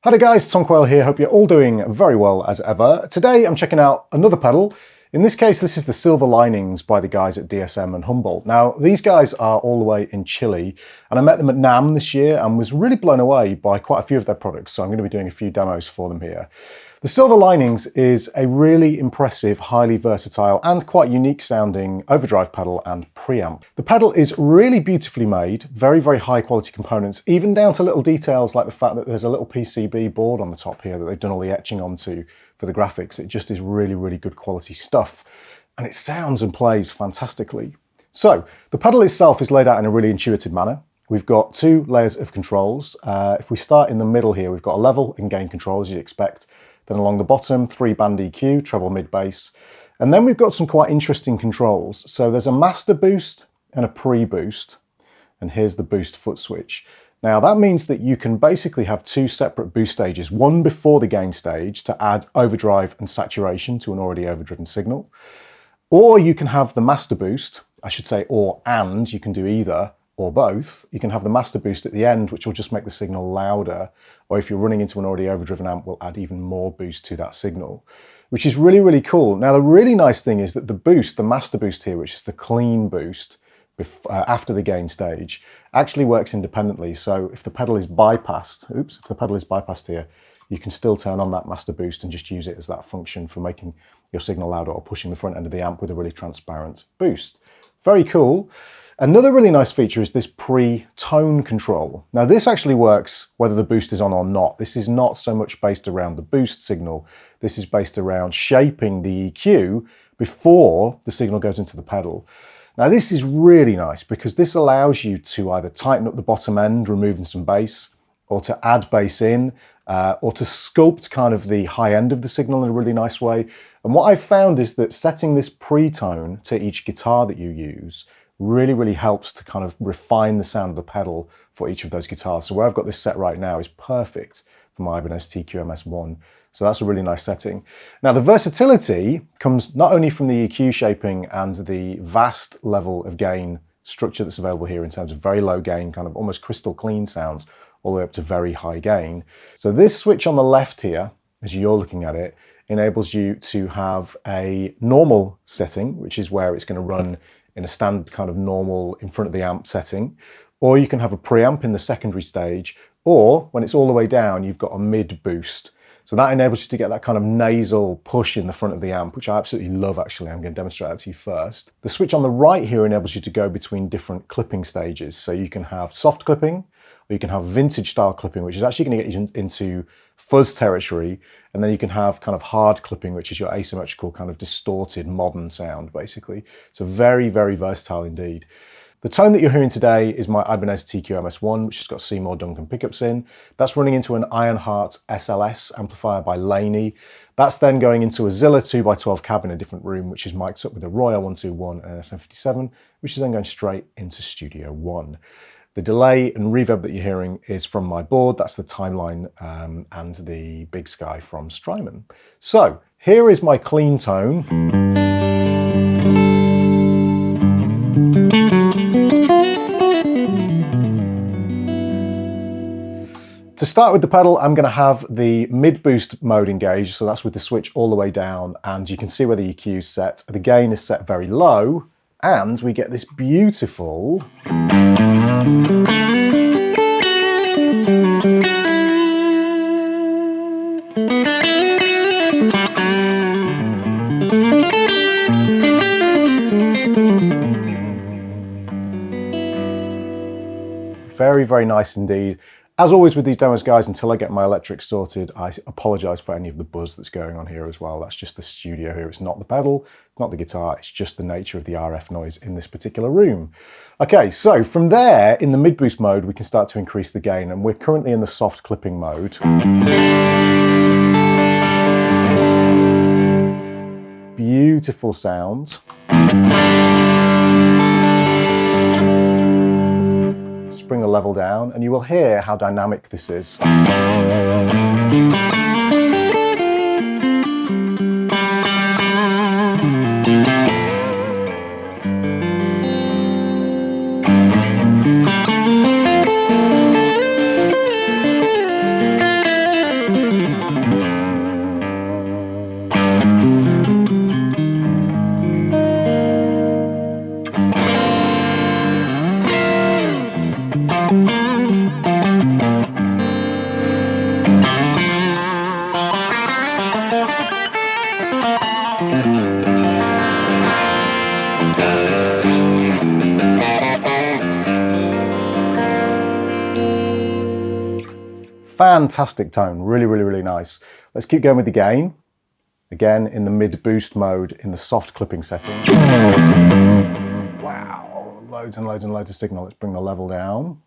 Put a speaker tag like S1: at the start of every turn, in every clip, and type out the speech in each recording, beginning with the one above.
S1: Hi there guys, Tom Quayle here. Hope you're all doing very well as ever. Today I'm checking out another pedal. In this case, this is the Silver Linings by the guys at DSM and Humboldt. Now, these guys are all the way in Chile, and I met them at NAMM this year and was really blown away by quite a few of their products, so I'm going to be doing a few demos for them here. The Silver Linings is a really impressive, highly versatile and quite unique sounding overdrive pedal and preamp. The pedal is really beautifully made, very, very high quality components, even down to little details like the fact that there's a little PCB board on the top here that they've done all the etching onto for the graphics. It just is really, really good quality stuff. And it sounds and plays fantastically. So the pedal itself is laid out in a really intuitive manner. We've got two layers of controls. If we start in the middle here, we've got a level and gain control as you'd expect. Then along the bottom, 3-band EQ, treble, mid, bass. And then we've got some quite interesting controls. So there's a master boost and a pre-boost. And here's the boost foot switch. Now that means that you can basically have two separate boost stages, one before the gain stage to add overdrive and saturation to an already overdriven signal. Or you can have the master boost, I should say and, you can do either or both. You can have the master boost at the end, which will just make the signal louder, or if you're running into an already overdriven amp, will add even more boost to that signal, which is really, really cool. Now, the really nice thing is that the boost, the master boost here, which is the clean boost after the gain stage, actually works independently. So if the pedal is bypassed, if the pedal is bypassed here, you can still turn on that master boost and just use it as that function for making your signal louder or pushing the front end of the amp with a really transparent boost. Very cool. Another really nice feature is this pre-tone control. Now this actually works whether the boost is on or not. This is not so much based around the boost signal. This is based around shaping the EQ before the signal goes into the pedal. Now this is really nice because this allows you to either tighten up the bottom end, removing some bass, or to add bass in, or to sculpt kind of the high end of the signal in a really nice way. And what I've found is that setting this pre-tone to each guitar that you use really helps to kind of refine the sound of the pedal for each of those guitars. So where I've got this set right now is perfect for my Ibanez TQ-MS1. So that's a really nice setting. Now the versatility comes not only from the EQ shaping and the vast level of gain structure that's available here in terms of very low gain, kind of almost crystal clean sounds, all the way up to very high gain. So this switch on the left here, as you're looking at it, enables you to have a normal setting, which is where it's going to run in a standard kind of normal in front of the amp setting, or you can have a preamp in the secondary stage, or when it's all the way down, you've got a mid boost. So that enables you to get that kind of nasal push in the front of the amp, which I absolutely love actually. I'm going to demonstrate that to you first. The switch on the right here enables you to go between different clipping stages. So you can have soft clipping, or you can have vintage style clipping, which is actually going to get you into fuzz territory. And then you can have kind of hard clipping, which is your asymmetrical kind of distorted modern sound, basically. So very, very versatile indeed. The tone that you're hearing today is my Ibanez TQ-MS1, which has got Seymour Duncan pickups in. That's running into an Ironheart SLS amplifier by Laney. That's then going into a Zilla 2x12 cab in a different room, which is mic'd up with a Royal 121 and an SM57, which is then going straight into Studio One. The delay and reverb that you're hearing is from my board. That's the Timeline and the Big Sky from Strymon. So here is my clean tone. To start with the pedal, I'm going to have the mid-boost mode engaged, so that's with the switch all the way down, and you can see where the EQ is set. The gain is set very low, and we get this beautiful very, very nice indeed. As always with these demos, guys, until I get my electric sorted, I apologise for any of the buzz that's going on here as well. That's just the studio here. It's not the pedal, it's not the guitar, it's just the nature of the RF noise in this particular room. Okay, so from there, in the mid-boost mode, we can start to increase the gain, and we're currently in the soft clipping mode. Beautiful sounds. Bring the level down and you will hear how dynamic this is. Fantastic tone, really, really, really nice. Let's keep going with the gain. Again, in the mid-boost mode, in the soft clipping setting. Wow, loads and loads and loads of signal. Let's bring the level down.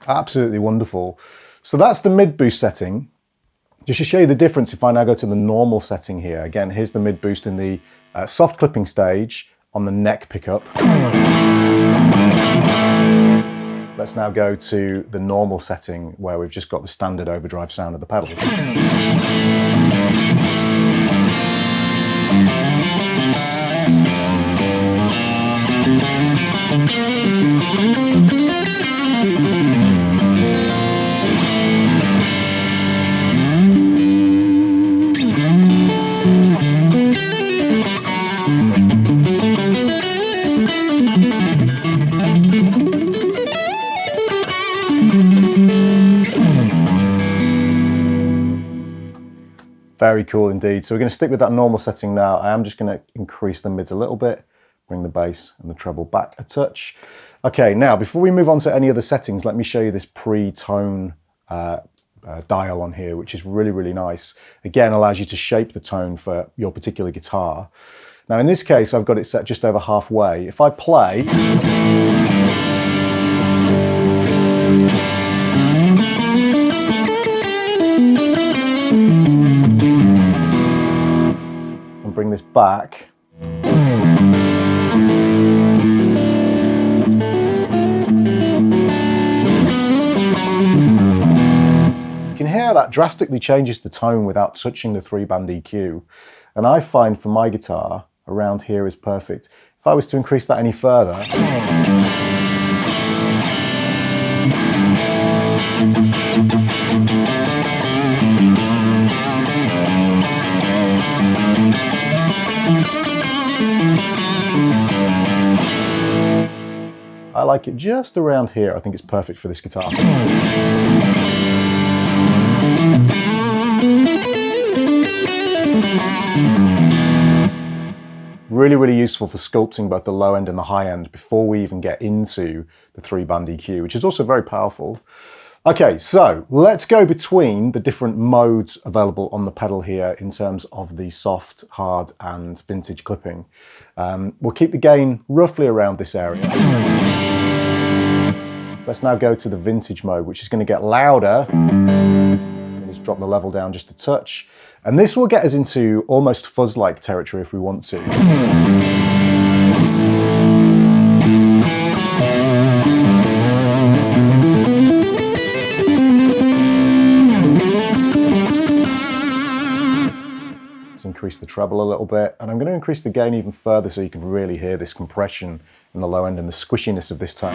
S1: Absolutely wonderful. So that's the mid boost setting. Just to show you the difference, if I now go to the normal setting here, again, here's the mid boost in the soft clipping stage on the neck pickup. Let's now go to the normal setting where we've just got the standard overdrive sound of the pedal. Very cool indeed. So we're going to stick with that normal setting now. I am just going to increase the mids a little bit, bring the bass and the treble back a touch. Okay, now before we move on to any other settings, let me show you this pre-tone dial on here, which is really, really nice. Again, allows you to shape the tone for your particular guitar. Now in this case, I've got it set just over halfway. If I play, bring this back. You can hear that drastically changes the tone without touching the 3-band EQ. And I find for my guitar, around here is perfect. If I was to increase that any further, I like it just around here. I think it's perfect for this guitar. Really, really useful for sculpting both the low end and the high end before we even get into the 3-band EQ, which is also very powerful. Okay, so let's go between the different modes available on the pedal here in terms of the soft, hard and vintage clipping. We'll keep the gain roughly around this area. Let's now go to the vintage mode, which is going to get louder. Just drop the level down just a touch. And this will get us into almost fuzz-like territory if we want to. Increase the treble a little bit, and I'm going to increase the gain even further so you can really hear this compression in the low end and the squishiness of this tone.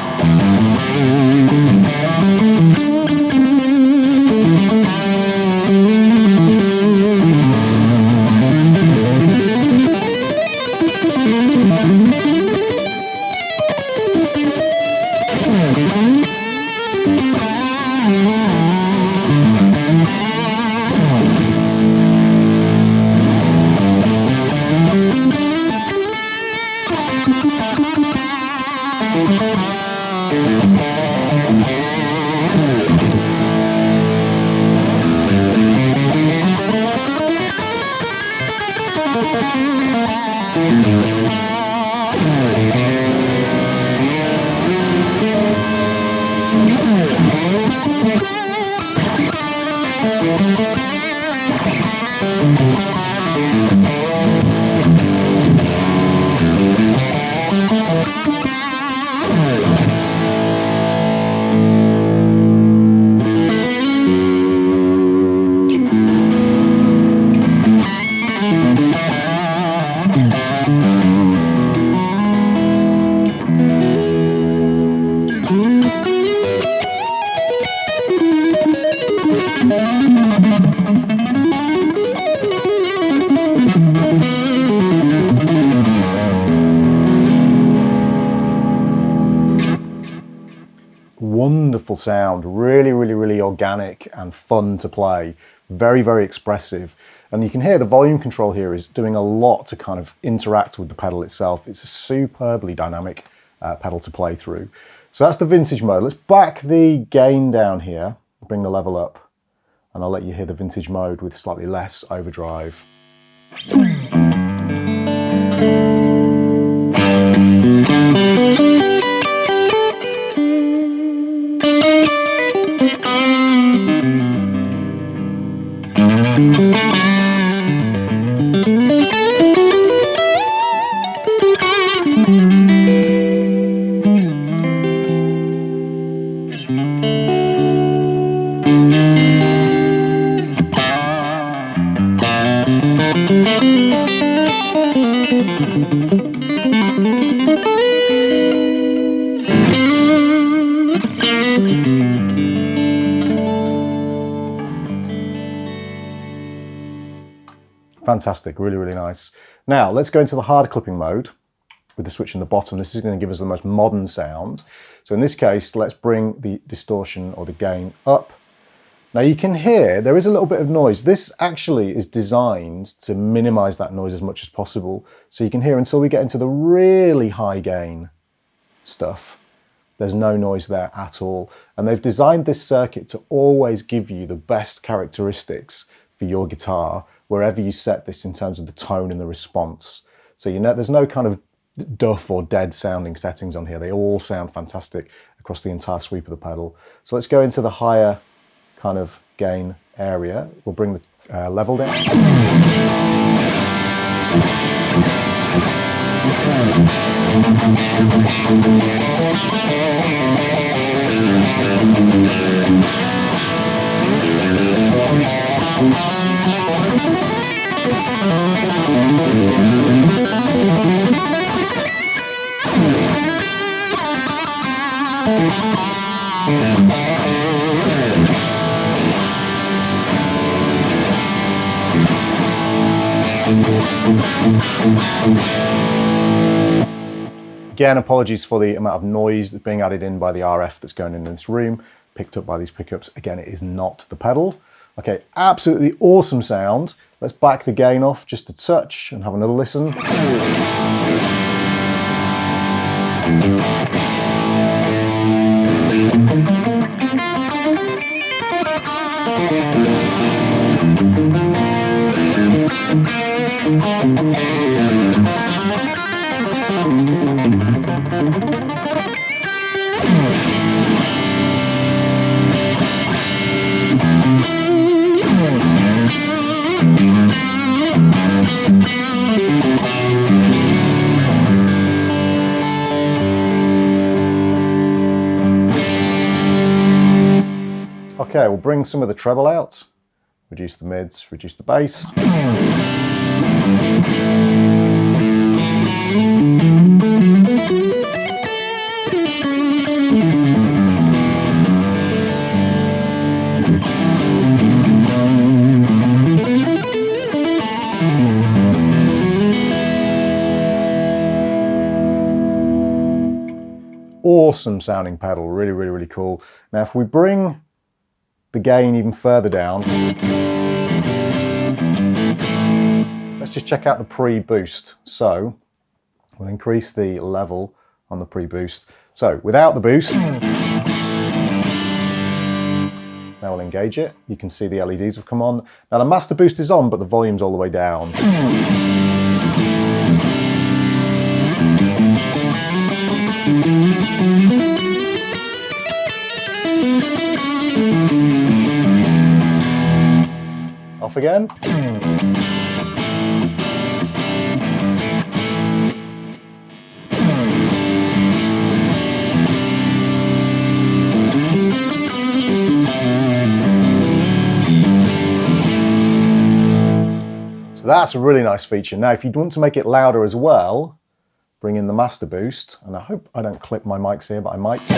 S1: sound, really organic and fun to play, very expressive. And you can hear the volume control here is doing a lot to kind of interact with the pedal itself. It's a superbly dynamic pedal to play through. So that's the vintage mode. Let's back the gain down here, bring the level up, and I'll let you hear the vintage mode with slightly less overdrive. Fantastic, really nice. Now let's go into the hard clipping mode with the switch in the bottom. This is going to give us the most modern sound. So in this case, let's bring the distortion or the gain up. Now you can hear there is a little bit of noise. This actually is designed to minimize that noise as much as possible. So you can hear until we get into the really high gain stuff, there's no noise there at all. And they've designed this circuit to always give you the best characteristics for your guitar, wherever you set this in terms of the tone and the response. So you know there's no kind of duff or dead sounding settings on here. They all sound fantastic across the entire sweep of the pedal. So let's go into the higher kind of gain area. We'll bring the level down. Again, apologies for the amount of noise that's being added in by the RF that's going in this room, picked up by these pickups. Again, it is not the pedal. Okay, absolutely awesome sound. Let's back the gain off just a touch and have another listen. Okay, we'll bring some of the treble out, reduce the mids, reduce the bass. Awesome sounding pedal, really cool. Now if we bring the gain even further down, let's just check out the pre-boost. So we'll increase the level on the pre-boost. So without the boost, now we'll engage it. You can see the LEDs have come on. Now the master boost is on, but the volume's all the way down. Off again. So that's a really nice feature. Now if you want to make it louder as well, bring in the master boost, and I hope I don't clip my mics here, but I might.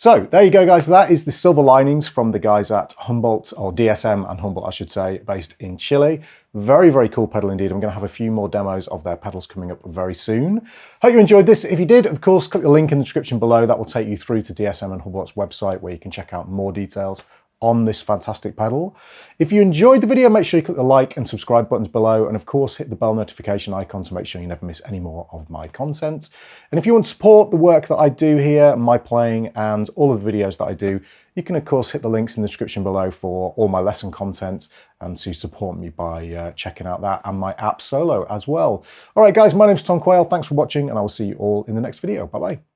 S1: So there you go, guys. That is the silver linings from the guys at Humboldt, or DSM and Humboldt, I should say, based in Chile. Very, very cool pedal indeed. I'm going to have a few more demos of their pedals coming up very soon. Hope you enjoyed this. If you did, of course, click the link in the description below. That will take you through to DSM and Humboldt's website where you can check out more details on this fantastic pedal. If you enjoyed the video, make sure you click the like and subscribe buttons below, and of course hit the bell notification icon to make sure you never miss any more of my content. And if you want to support the work that I do here, my playing and all of the videos that I do, you can of course hit the links in the description below for all my lesson content and to support me by checking out that and my app solo as well. All right guys, my name's Tom Quayle, thanks for watching, and I will see you all in the next video. Bye bye.